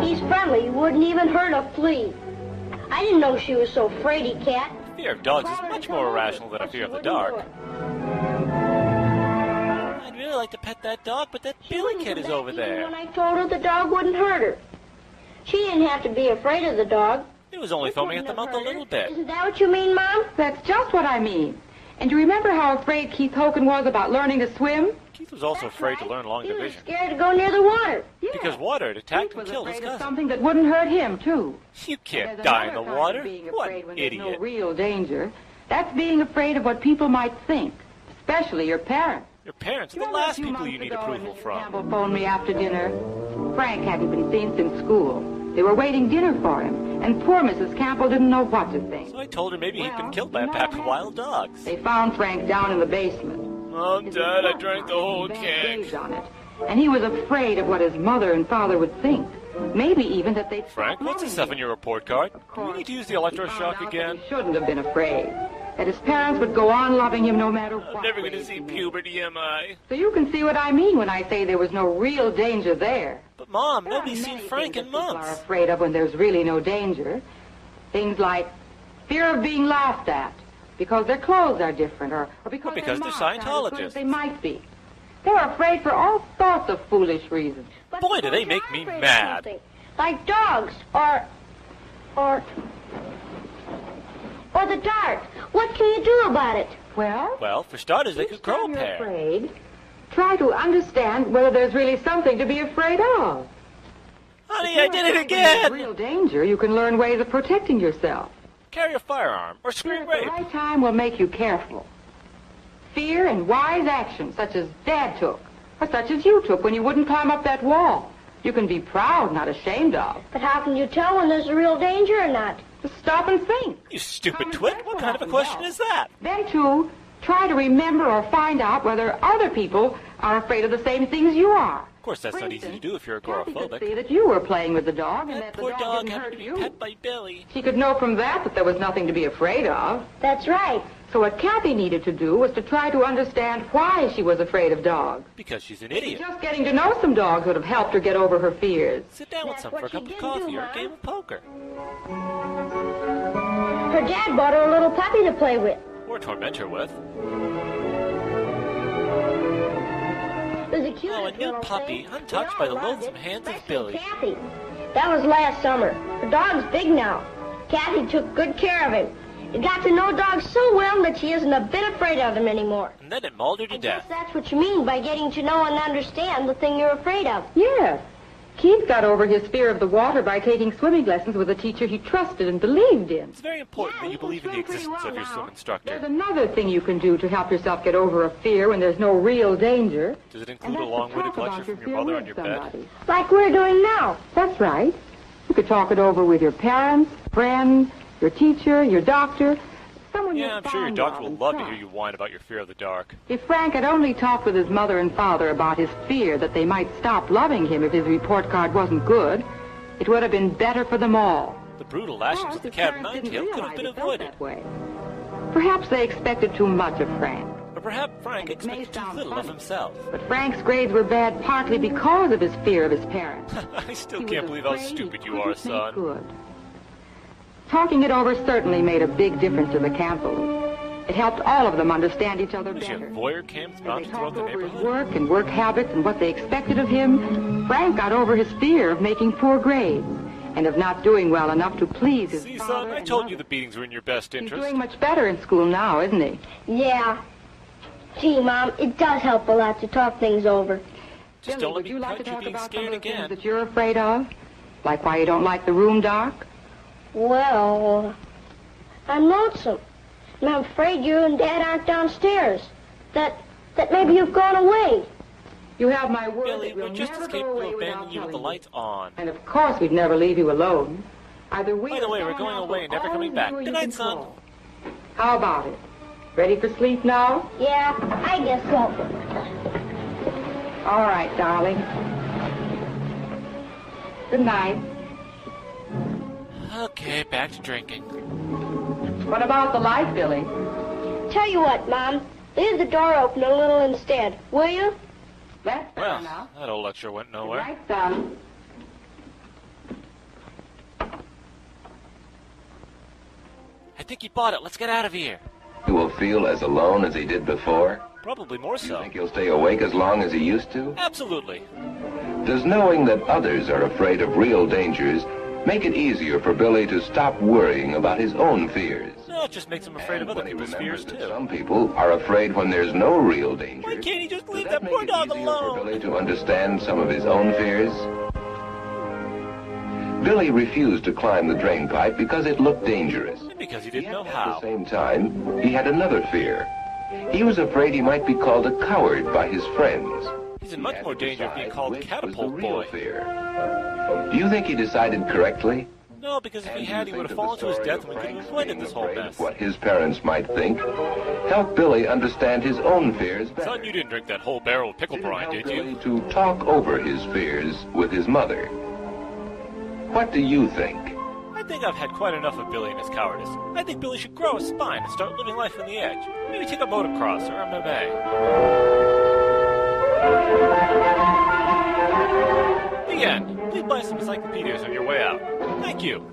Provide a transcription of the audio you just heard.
He's friendly. He wouldn't even hurt a flea. I didn't know she was so fraidy, Cat. Fear of dogs is much more irrational than a fear of the dark. I'd really like to pet that dog, but that Billy kid is over there. When I told her the dog wouldn't hurt her. She didn't have to be afraid of the dog. It was only foaming at the mouth a little bit. Isn't that what you mean, Mom? That's just what I mean. And you remember how afraid Keith Hogan was about learning to swim? Keith was also afraid to learn long division. He was scared to go near the water. Yeah. Because water had attacked and Keith was killed his afraid of cousin. something that wouldn't hurt him, too. You can't There's die in another the kind water. of being What afraid when idiot. there's no real danger. That's being afraid of what people might think, especially your parents. Your parents are the last people you need approval from. Campbell phoned me after dinner. Frank hadn't been seen since school. They were waiting dinner for him, and poor Mrs. Campbell didn't know what to think. So I told her maybe he'd been killed by a pack of wild dogs. They found Frank down in the basement. Mom, Dad, I drank the whole keg. On it, and he was afraid of what his mother and father would think. Maybe even that they'd... Frank, what's this stuff in your report card? Do we need to use the electroshock again? He shouldn't have been afraid. That his parents would go on loving him no matter what. I'm never going to see puberty, am I? So you can see what I mean when I say there was no real danger there. But, Mom, nobody's seen Frank in months. People are afraid of when there's really no danger. Things like fear of being laughed at because their clothes are different, or because they're Scientologists. They might be. They're afraid for all sorts of foolish reasons. But Boy, do they make me mad. Like dogs, or the dark. What can you do about it? Well, for starters, they could grow a pair. Afraid, try to understand whether there's really something to be afraid of. Honey, I did it again! Real danger, you can learn ways of protecting yourself. Carry a firearm, or scream Fear at rape. the right time will make you careful. Fear and wise action, such as Dad took, or such as you took when you wouldn't climb up that wall. You can be proud, not ashamed of. But how can you tell when there's a real danger or not? Just stop and think. You stupid twit, what kind of a question is that? Then, too, try to remember or find out whether other people are afraid of the same things you are. Of course, that's not easy to do if you're Kathy could see agoraphobic. that you were playing with the dog and That that the poor dog dog didn't happened hurt to be you. pet by Billy. She could know from that there was nothing to be afraid of. That's right. So what Kathy needed to do was to try to understand why she was afraid of dogs. Because she's an idiot. Just getting to know some dogs would have helped her get over her fears. Sit down with That's some what for a she cup of did coffee do, or a Mom. game of poker. Her dad bought her a little puppy to play with. Or torment her with. It was the cutest Oh, a new little puppy, thing. untouched We by the all loved loathsome it, hands of especially Billy. Kathy. That was last summer. The dog's big now. Kathy took good care of him. He got to know dogs so well that she isn't a bit afraid of them anymore. And then it mauled her to I guess death. that's what you mean by getting to know and understand the thing you're afraid of. Yes. Keith got over his fear of the water by taking swimming lessons with a teacher he trusted and believed in. It's very important that you believe in the existence of your swim There's instructor. another thing you can do to help yourself get over a fear when there's no real danger. Does it And include a that's to long-winded talk about lecture from fear your mother with on your bed? somebody. Like we're doing now. That's right. You could talk it over with your parents, friends, your teacher, your doctor, someone Yeah, you're I'm sure your fond doctor of will and love to trust. hear you whine about your fear of the dark. If Frank had only talked with his mother and father about his fear that they might stop loving him if his report card wasn't good, it would have been better for them all. The brutal lashings of the cat of nine-tail could have been avoided. Perhaps they expected too much of Frank. But perhaps Frank It may expected too sound little of funny. himself. But Frank's grades were bad partly because of his fear of his parents. I still He was can't believe how afraid stupid he you are, couldn't make son. good. Talking it over certainly made a big difference to the Campbells. It helped all of them understand each other Was she better. in voyeur camps As mounted they throughout talked the over his neighborhood? work and work habits and what they expected of him, Frank got over his fear of making poor grades and of not doing well enough to please his See, father son, I and told mother. you the beatings were in your best He's interest. doing much better in school now, isn't he? Yeah. Gee, Mom, it does help a lot to talk things over. Just Billy, don't let would me you like to cut you talk being about some scared of the things again. that you're afraid of? Like why you don't like the room dark? Well, I'm lonesome. And I'm afraid you and Dad aren't downstairs. That maybe you've gone away. You have my word Billy, that we'll we're just never as go capable away of without abandoning you with the telling lights on. And of course we'd never leave you alone. Either we By the or way, we're someone going else away will and never always coming be back. where you Good night, can son. call. How about it? Ready for sleep now? Yeah, I guess so. All right, darling. Good night. Okay, back to drinking. What about the light, Billy? Tell you what, Mom. Leave the door open a little instead, will you? That's better Well, now. that old lecture went Good nowhere. night, son. think he bought it. Let's get out of here. He will feel as alone as he did before? Probably more Do you so. think he'll stay awake as long as he used to? Absolutely. Does knowing that others are afraid of real dangers make it easier for Billy to stop worrying about his own fears? No, it just makes him afraid of other When he people's remembers fears, that too. some people are afraid when there's no real danger. Why can't he just Does leave that that poor make it dog easier alone? for Billy to understand some of his own fears? Billy refused to climb the drain pipe because it looked dangerous. And because he didn't Yet, know at how. the same time, he had another fear. He was afraid he might be called a coward by his friends. He's in much more danger of being called Which was the Catapult real Boy. fear. Do you think he decided correctly? No, because if he And had, do he you would have think fallen that to his the death story and we could of have avoided Frank's this whole being afraid mess. of what his parents might think helped Billy understand his own fears better. Son, you didn't drink that whole barrel of pickle Did it brine, help did Billy you? to talk over his fears with his mother? What do you think? I think I've had quite enough of Billy and his cowardice. I think Billy should grow a spine and start living life on the edge. Maybe take a motocross or MMA. The end. Please buy some encyclopedias on your way out. Thank you.